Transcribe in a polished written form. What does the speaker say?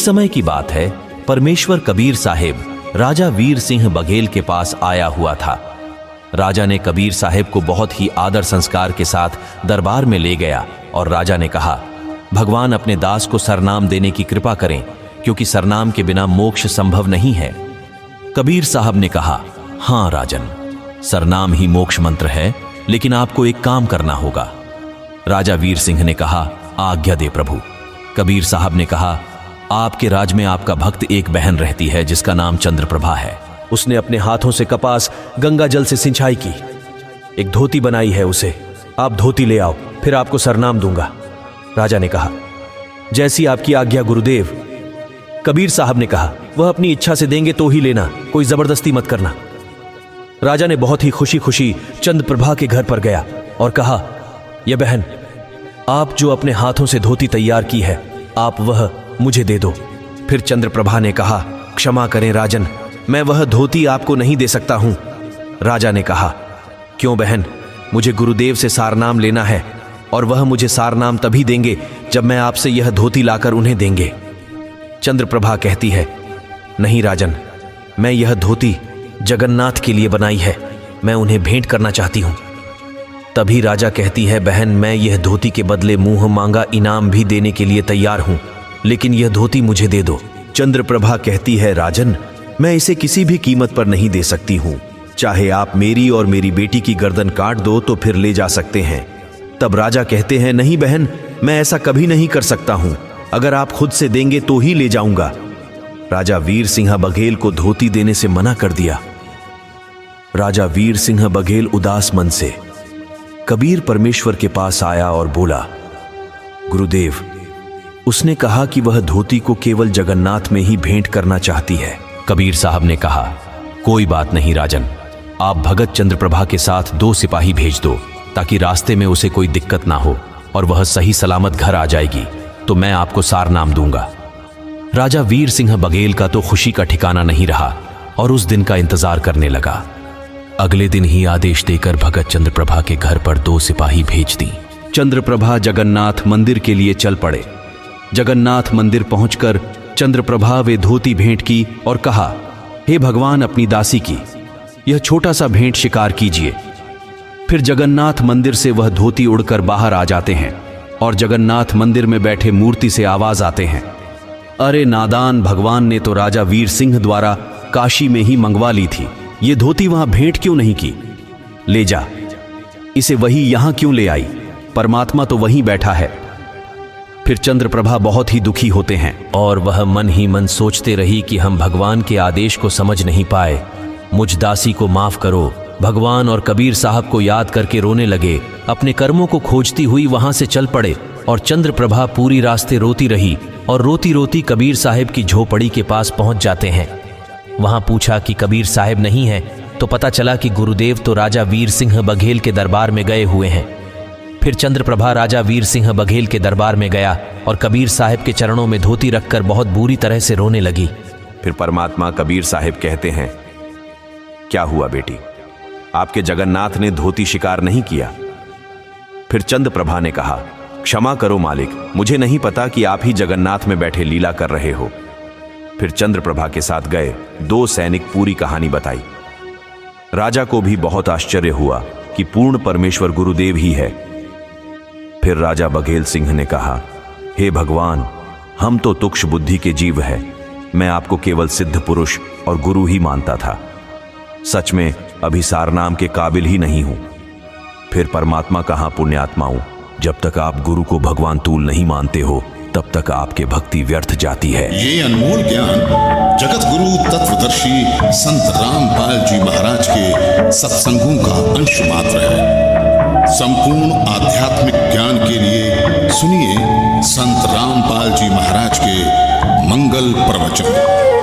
समय की बात है, परमेश्वर कबीर साहिब राजा वीर सिंह बघेल के पास आया हुआ था। राजा ने कबीर साहिब को बहुत ही आदर संस्कार के साथ दरबार में ले गया और राजा ने कहा, भगवान अपने दास को सरनाम देने की कृपा करें, क्योंकि सरनाम के बिना मोक्ष संभव नहीं है। कबीर साहब ने कहा, हां राजन, सरनाम ही मोक्ष मंत्र है, लेकिन आपको एक काम करना होगा। राजा वीर सिंह ने कहा, आज्ञा दे प्रभु। कबीर साहब ने कहा, आपके राज में आपका भक्त एक बहन रहती है जिसका नाम चंद्रप्रभा है। उसने अपने हाथों से कपास गंगा जल से सिंचाई की, एक धोती बनाई है उसे, आप धोती ले आओ, फिर आपको सरनाम दूंगा। राजा ने कहा, जैसी आपकी आज्ञा गुरुदेव। कबीर साहब ने कहा, वह अपनी इच्छा से देंगे तो ही लेना, कोई जबरदस्ती मत करना। राजा ने बहुत ही खुशी खुशी चंद्रप्रभा के घर पर गया और कहा, यह बहन, आप जो अपने हाथों से धोती तैयार की है, आप वह मुझे दे दो। फिर चंद्रप्रभा ने कहा, क्षमा करें राजन, मैं वह धोती आपको नहीं दे सकता हूं। राजा ने कहा, क्यों बहन, मुझे गुरुदेव से सारनाम लेना है और वह मुझे सारनाम तभी देंगे जब मैं आपसे यह धोती लाकर उन्हें देंगे। चंद्रप्रभा कहती है, नहीं राजन, मैं यह धोती जगन्नाथ के लिए बनाई है, मैं उन्हें भेंट करना चाहती हूं। तभी राजा कहती है, बहन, मैं यह धोती के बदले मुंह मांगा इनाम भी देने के लिए तैयार हूं, लेकिन यह धोती मुझे दे दो। चंद्रप्रभा कहती है, राजन, मैं इसे किसी भी कीमत पर नहीं दे सकती हूं, चाहे आप मेरी और मेरी बेटी की गर्दन काट दो तो फिर ले जा सकते हैं। तब राजा कहते हैं, नहीं बहन, मैं ऐसा कभी नहीं कर सकता हूं, अगर आप खुद से देंगे तो ही ले जाऊंगा। राजा वीर सिंह बघेल को धोती देने से मना कर दिया। राजा वीर सिंह बघेल उदास मन से कबीर परमेश्वर के पास आया और बोला, गुरुदेव, उसने कहा कि वह धोती को केवल जगन्नाथ में ही भेंट करना चाहती है। कबीर साहब ने कहा, कोई बात नहीं राजन, आप भगत चंद्रप्रभा के साथ 2 सिपाही भेज दो, ताकि रास्ते में उसे कोई दिक्कत ना हो और वह सही सलामत घर आ जाएगी तो मैं आपको सारनाम दूंगा। राजा वीर सिंह बघेल का तो खुशी का ठिकाना नहीं रहा और उस दिन का इंतजार करने लगा। अगले दिन ही आदेश देकर भगत चंद्रप्रभा के घर पर 2 सिपाही भेज दी। चंद्रप्रभा जगन्नाथ मंदिर के लिए चल पड़े। जगन्नाथ मंदिर पहुंचकर चंद्रप्रभा वे धोती भेंट की और कहा, हे भगवान, अपनी दासी की यह छोटा सा भेंट शिकार कीजिए। फिर जगन्नाथ मंदिर से वह धोती उड़कर बाहर आ जाते हैं और जगन्नाथ मंदिर में बैठे मूर्ति से आवाज आते हैं, अरे नादान, भगवान ने तो राजा वीर सिंह द्वारा काशी में ही मंगवा ली थी, ये धोती वहां भेंट क्यों नहीं की? ले जा, इसे वही यहां क्यों ले आई? परमात्मा तो वहीं बैठा है। फिर चंद्रप्रभा बहुत ही दुखी होते हैं और वह मन ही मन सोचते रही कि हम भगवान के आदेश को समझ नहीं पाए, मुझ दासी को माफ करो। भगवान और कबीर साहब को याद करके रोने लगे। अपने कर्मों को खोजती हुई वहां से चल पड़े और चंद्रप्रभा पूरी रास्ते रोती रही और रोती रोती कबीर साहब की झोपड़ी के पास पहुंच जाते हैं। वहां पूछा कि कबीर साहब नहीं है, तो पता चला कि गुरुदेव तो राजा वीर सिंह बघेल के दरबार में गए हुए हैं। फिर चंद्रप्रभा राजा वीर सिंह बघेल के दरबार में गया और कबीर साहब के चरणों में धोती रखकर बहुत बुरी तरह से रोने लगी। फिर परमात्मा कबीर साहब कहते हैं, क्या हुआ बेटी, आपके जगन्नाथ ने धोती शिकार नहीं किया? फिर चंद्रप्रभा ने कहा, क्षमा करो मालिक, मुझे नहीं पता कि आप ही जगन्नाथ में बैठे लीला कर रहे हो। फिर चंद्रप्रभा के साथ गए 2 सैनिक पूरी कहानी बताई। राजा को भी बहुत आश्चर्य हुआ कि पूर्ण परमेश्वर गुरुदेव ही है। फिर राजा बघेल सिंह ने कहा, हे भगवान, हम तो तुक्ष बुद्धि के जीव हैं, मैं आपको केवल सिद्ध पुरुष और गुरु ही मानता था, सच में अभी सारनाम के काबिल ही नहीं हूं। फिर परमात्मा कहां पुण्यात्माओं, जब तक आप गुरु को भगवान तूल नहीं मानते हो तब तक आपके भक्ति व्यर्थ जाती है। ये अनमोल ज्ञान जगत गुरु तत्वदर्शी संत रामपाल जी महाराज के सत्संगों का अंश मात्र है। संपूर्ण आध्यात्मिक ज्ञान के लिए सुनिए संत रामपाल जी महाराज के मंगल प्रवचन।